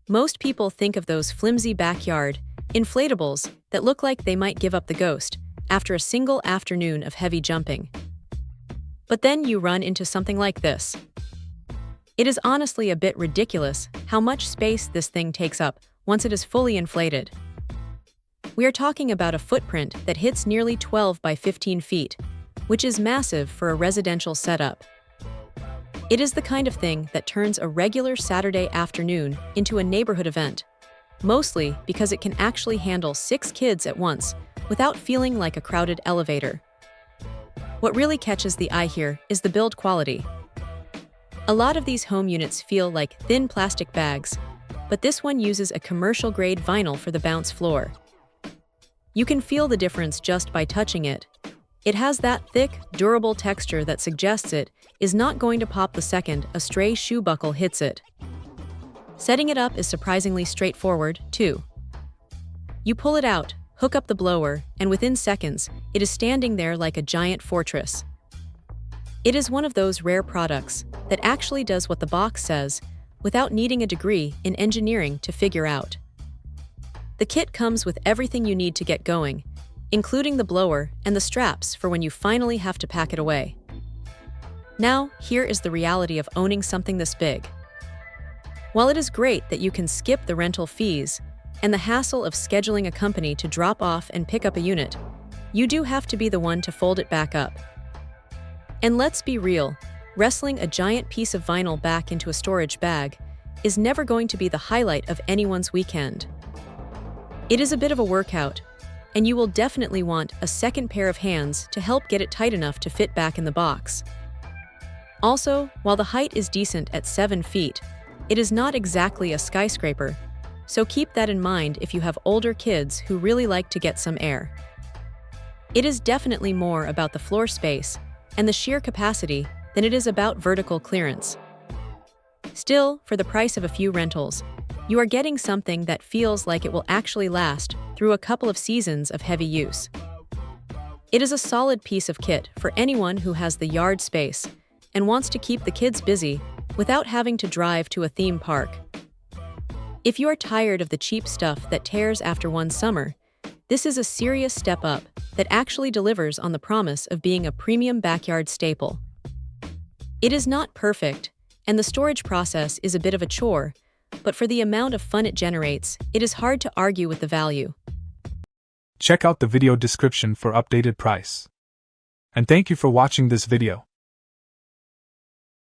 Most people think of those flimsy backyard inflatables that look like they might give up the ghost after a single afternoon of heavy jumping. But then you run into something like this. It is honestly a bit ridiculous how much space this thing takes up once it is fully inflated. We are talking about a footprint that hits nearly 12 by 15 feet, which is massive for a residential setup. It is the kind of thing that turns a regular Saturday afternoon into a neighborhood event, mostly because it can actually handle 6 kids at once without feeling like a crowded elevator. What really catches the eye here is the build quality. A lot of these home units feel like thin plastic bags, but this one uses a commercial-grade vinyl for the bounce floor. You can feel the difference just by touching it. It has that thick, durable texture that suggests it is not going to pop the second a stray shoe buckle hits it. Setting it up is surprisingly straightforward, too. You pull it out, hook up the blower, and within seconds, it is standing there like a giant fortress. It is one of those rare products that actually does what the box says without needing a degree in engineering to figure out. The kit comes with everything you need to get going, including the blower and the straps for when you finally have to pack it away. Now, here is the reality of owning something this big. While it is great that you can skip the rental fees and the hassle of scheduling a company to drop off and pick up a unit, you do have to be the one to fold it back up. And let's be real, wrestling a giant piece of vinyl back into a storage bag is never going to be the highlight of anyone's weekend. It is a bit of a workout, and you will definitely want a second pair of hands to help get it tight enough to fit back in the box. Also, while the height is decent at 7 feet, it is not exactly a skyscraper, so keep that in mind if you have older kids who really like to get some air. It is definitely more about the floor space and the sheer capacity than it is about vertical clearance. Still, for the price of a few rentals, you are getting something that feels like it will actually last through a couple of seasons of heavy use. It is a solid piece of kit for anyone who has the yard space and wants to keep the kids busy without having to drive to a theme park. If you are tired of the cheap stuff that tears after one summer, this is a serious step up that actually delivers on the promise of being a premium backyard staple. It is not perfect, and the storage process is a bit of a chore, but for the amount of fun it generates, it is hard to argue with the value. Check out the video description for updated price. And thank you for watching this video.